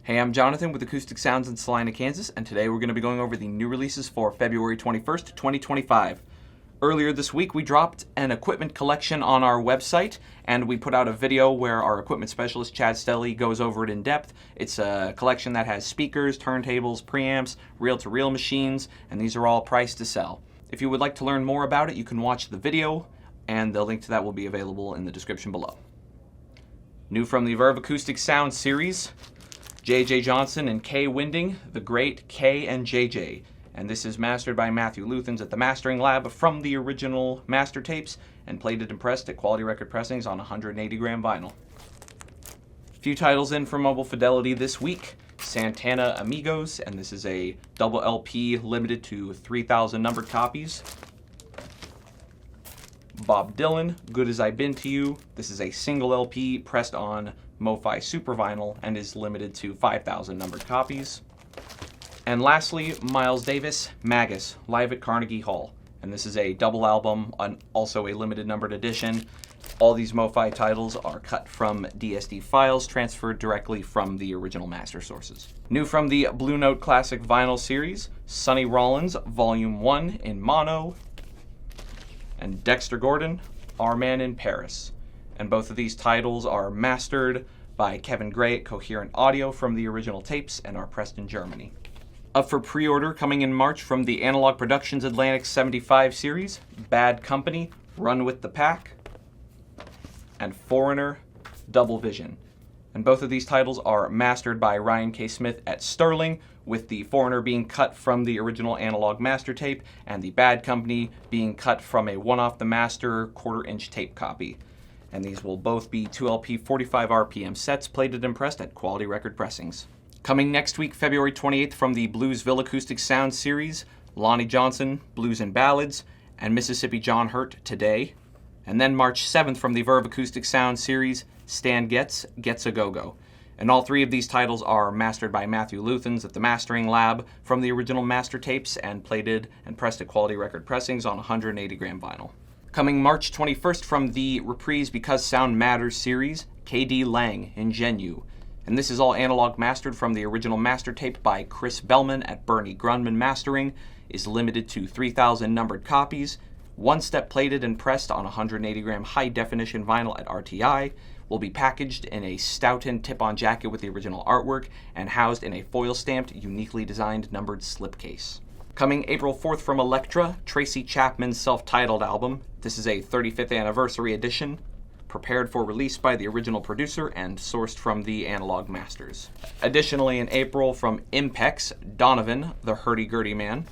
Hey, I'm Jonathan with Acoustic Sounds in Salina, Kansas, and today we're going to be going over the new releases for February 21st, 2025. Earlier this week, we dropped an equipment collection on our website, and we put out a video where our equipment specialist, Chad Stelly, goes over it in depth. It's a collection that has speakers, turntables, preamps, reel-to-reel machines, and these are all priced to sell. If you would like to learn more about it, you can watch the video, and the link to that will be available in the description below. New from the Verve Acoustic Sound series, J.J. Johnson and Kay Winding, The Great K and J.J. And this is mastered by Matthew Luthans at the Mastering Lab from the original master tapes and plated and pressed at Quality Record Pressings on 180-gram vinyl. A few titles in for Mobile Fidelity this week. Santana Amigos, and this is a double LP limited to 3,000 numbered copies. Bob Dylan, Good As I've Been to You. This is a single LP pressed on MoFi Super Vinyl and is limited to 5,000 numbered copies. And lastly, Miles Davis, Magus, live at Carnegie Hall. And this is a double album, also a limited numbered edition. All these MoFi titles are cut from DSD files transferred directly from the original master sources. New from the Blue Note Classic Vinyl series, Sonny Rollins, Volume 1 in mono, and Dexter Gordon, Our Man in Paris. And both of these titles are mastered by Kevin Gray at Coherent Audio from the original tapes and are pressed in Germany. Up for pre-order coming in March from the Analogue Productions Atlantic 75 series, Bad Company, Run with the Pack, and Foreigner, Double Vision. And both of these titles are mastered by Ryan K. Smith at Sterling, with the Foreigner being cut from the original Analogue master tape and the Bad Company being cut from a one-off-the-master quarter-inch tape copy. And these will both be 2LP 45 RPM sets plated and pressed at Quality Record Pressings. Coming next week, February 28th, from the Bluesville Acoustic Sound series, Lonnie Johnson, Blues and Ballads, and Mississippi John Hurt, Today. And then March 7th, from the Verve Acoustic Sound series, Stan Getz, Getz a Go-Go. And all three of these titles are mastered by Matthew Luthans at the Mastering Lab from the original master tapes and plated and pressed at Quality Record Pressings on 180-gram vinyl. Coming March 21st from the Reprise Because Sound Matters series, K.D. Lang, Ingenu. And this is all analog mastered from the original master tape by Chris Bellman at Bernie Grunman Mastering, is limited to 3,000 numbered copies, one-step plated and pressed on 180-gram high-definition vinyl at RTI, will be packaged in a Stoughton tip-on jacket with the original artwork, and housed in a foil-stamped, uniquely designed numbered slipcase. Coming April 4th from Elektra, Tracy Chapman's self-titled album. This is a 35th anniversary edition, prepared for release by the original producer and sourced from the Analogue Masters. Additionally, in April from Impex, Donovan, the Hurdy-Gurdy Man.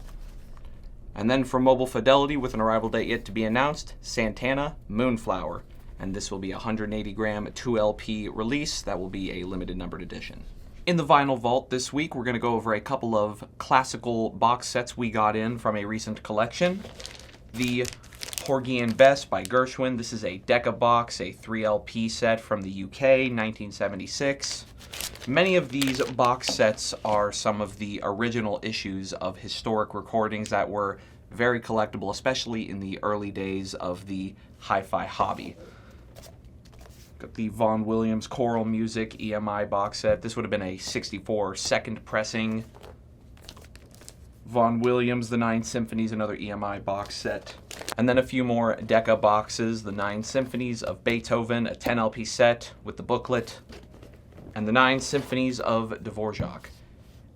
And then from Mobile Fidelity, with an arrival date yet to be announced, Santana, Moonflower. And this will be a 180-gram 2LP release that will be a limited numbered edition. In the Vinyl Vault this week, we're going to go over a couple of classical box sets we got in from a recent collection. The Porgy and Bess by Gershwin. This is a Decca box, a 3LP set from the UK, 1976. Many of these box sets are some of the original issues of historic recordings that were very collectible, especially in the early days of the hi-fi hobby. Got the Vaughan Williams Choral Music EMI box set. This would have been a 64 second pressing. Vaughan Williams, The Nine Symphonies, another EMI box set. And then a few more Decca boxes, The Nine Symphonies of Beethoven, a 10 LP set with the booklet, and The Nine Symphonies of Dvorak.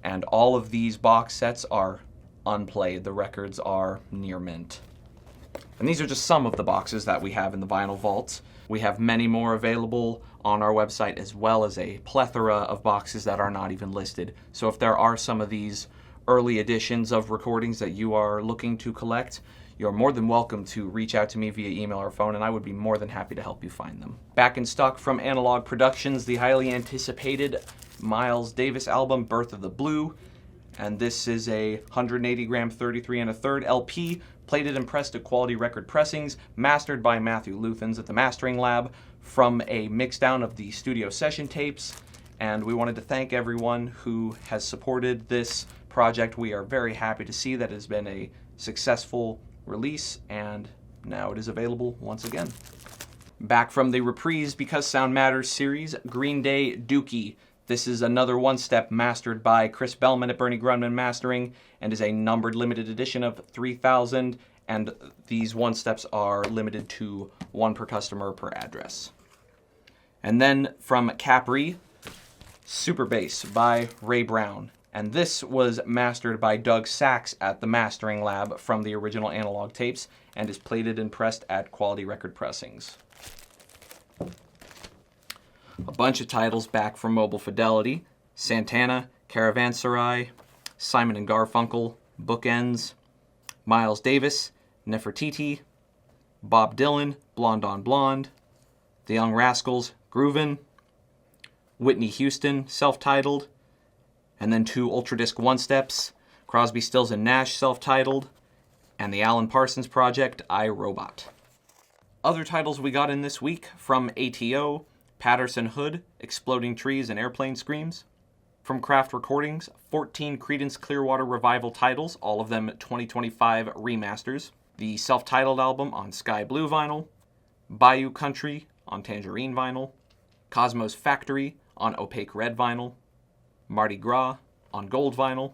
And all of these box sets are unplayed. The records are near mint. And these are just some of the boxes that we have in the Vinyl Vault. We have many more available on our website, as well as a plethora of boxes that are not even listed. So if there are some of these early editions of recordings that you are looking to collect, you're more than welcome to reach out to me via email or phone, and I would be more than happy to help you find them. Back in stock from Analogue Productions, the highly anticipated Miles Davis album, Birth of the Blue. And this is a 180-gram 33 1/3 LP, plated and pressed at Quality Record Pressings, mastered by Matthew Luthans at the Mastering Lab from a mixdown of the studio session tapes. And we wanted to thank everyone who has supported this project. We are very happy to see that it has been a successful release, and now it is available once again. Back from the Reprise Because Sound Matters series, Green Day Dookie. This is another one-step mastered by Chris Bellman at Bernie Grunman Mastering and is a numbered limited edition of 3,000, and these one-steps are limited to one per customer per address. And then from Capri, Super Bass by Ray Brown. And this was mastered by Doug Sachs at the Mastering Lab from the original Analogue tapes and is plated and pressed at Quality Record Pressings. A bunch of titles back from Mobile Fidelity: Santana, Caravanserai, Simon and Garfunkel, Bookends, Miles Davis, Nefertiti, Bob Dylan, Blonde on Blonde, The Young Rascals, Groovin', Whitney Houston, self-titled, and then 2 Ultradisc one-steps, Crosby, Stills and Nash, self-titled, and the Alan Parsons Project, I, Robot. Other titles we got in this week from ATO: Patterson Hood, Exploding Trees and Airplane Screams. From Craft Recordings, 14 Creedence Clearwater Revival titles, all of them 2025 remasters. The self-titled album on Sky Blue vinyl, Bayou Country on Tangerine vinyl, Cosmos Factory on Opaque Red vinyl, Mardi Gras on Gold vinyl,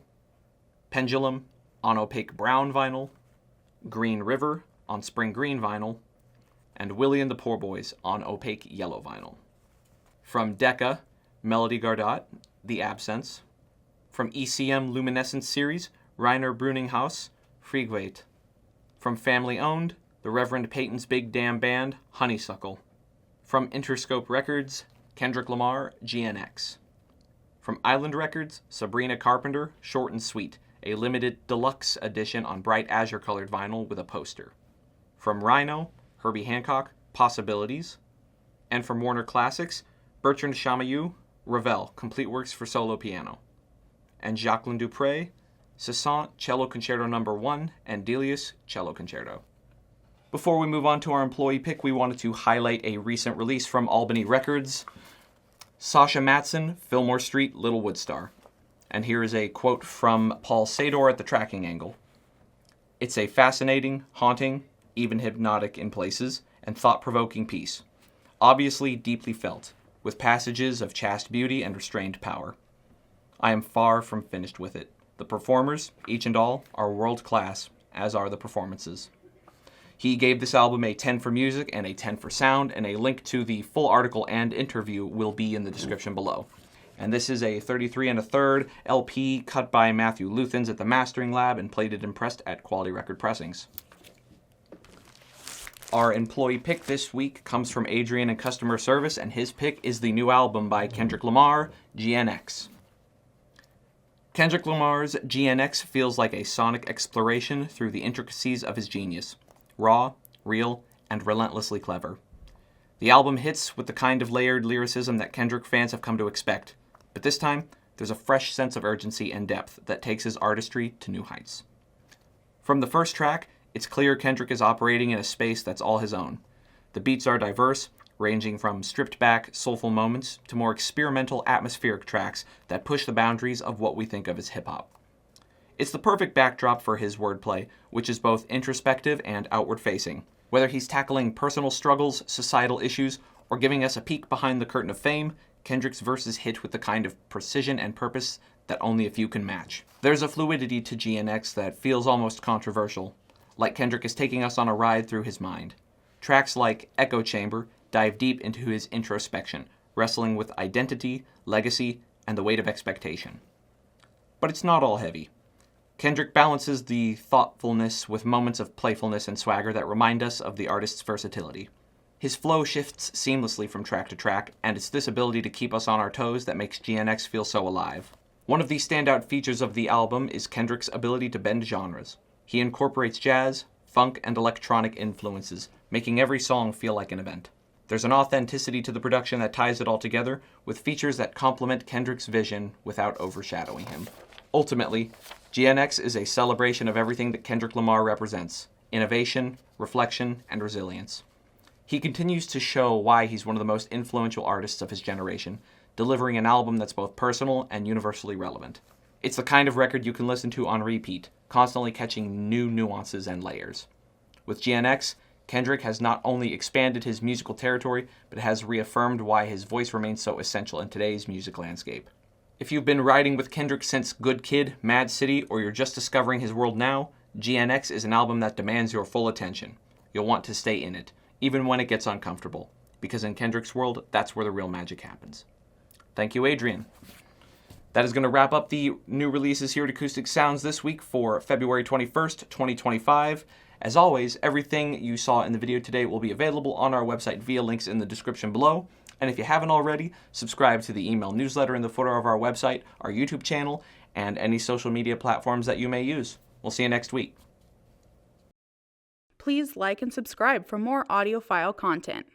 Pendulum on Opaque Brown vinyl, Green River on Spring Green vinyl, and Willie and the Poor Boys on Opaque Yellow vinyl. From Decca, Melody Gardot, The Absence. From ECM Luminescence Series, Reiner Bruninghaus, Friegweit. From Family Owned, the Reverend Peyton's Big Damn Band, Honeysuckle. From Interscope Records, Kendrick Lamar, GNX. From Island Records, Sabrina Carpenter, Short and Sweet, a limited deluxe edition on bright azure-colored vinyl with a poster. From Rhino, Herbie Hancock, Possibilities. And from Warner Classics, Bertrand Chamayou, Ravel, Complete Works for Solo Piano. And Jacqueline Dupre, Cézanne, Cello Concerto No. 1, and Delius, Cello Concerto. Before we move on to our employee pick, we wanted to highlight a recent release from Albany Records: Sasha Matson, Fillmore Street, Little Woodstar. And here is a quote from Paul Sador at the tracking angle. "It's a fascinating, haunting, even hypnotic in places, and thought-provoking piece. Obviously deeply felt, with passages of chaste beauty and restrained power. I am far from finished with it. The performers, each and all, are world-class, as are the performances." He gave this album a 10 for music and a 10 for sound, and a link to the full article and interview will be in the description below. And this is a 33 1/3 LP cut by Matthew Luthans at the Mastering Lab and plated and pressed at Quality Record Pressings. Our employee pick this week comes from Adrian in Customer Service, and his pick is the new album by Kendrick Lamar, GNX. Kendrick Lamar's GNX feels like a sonic exploration through the intricacies of his genius. Raw, real, and relentlessly clever. The album hits with the kind of layered lyricism that Kendrick fans have come to expect, but this time, there's a fresh sense of urgency and depth that takes his artistry to new heights. From the first track, it's clear Kendrick is operating in a space that's all his own. The beats are diverse, ranging from stripped-back, soulful moments to more experimental, atmospheric tracks that push the boundaries of what we think of as hip-hop. It's the perfect backdrop for his wordplay, which is both introspective and outward-facing. Whether he's tackling personal struggles, societal issues, or giving us a peek behind the curtain of fame, Kendrick's verses hit with the kind of precision and purpose that only a few can match. There's a fluidity to GNX that feels almost controversial, like Kendrick is taking us on a ride through his mind. Tracks like Echo Chamber dive deep into his introspection, wrestling with identity, legacy, and the weight of expectation. But it's not all heavy. Kendrick balances the thoughtfulness with moments of playfulness and swagger that remind us of the artist's versatility. His flow shifts seamlessly from track to track, and it's this ability to keep us on our toes that makes GNX feel so alive. One of the standout features of the album is Kendrick's ability to bend genres. He incorporates jazz, funk, and electronic influences, making every song feel like an event. There's an authenticity to the production that ties it all together, with features that complement Kendrick's vision without overshadowing him. Ultimately, GNX is a celebration of everything that Kendrick Lamar represents: innovation, reflection, and resilience. He continues to show why he's one of the most influential artists of his generation, delivering an album that's both personal and universally relevant. It's the kind of record you can listen to on repeat, constantly catching new nuances and layers. With GNX, Kendrick has not only expanded his musical territory, but has reaffirmed why his voice remains so essential in today's music landscape. If you've been riding with Kendrick since Good Kid, Mad City, or you're just discovering his world now, GNX is an album that demands your full attention. You'll want to stay in it, even when it gets uncomfortable, because in Kendrick's world, that's where the real magic happens. Thank you, Adrian. That is going to wrap up the new releases here at Acoustic Sounds this week for February 21st, 2025. As always, everything you saw in the video today will be available on our website via links in the description below. And if you haven't already, subscribe to the email newsletter in the footer of our website, our YouTube channel, and any social media platforms that you may use. We'll see you next week. Please like and subscribe for more audiophile content.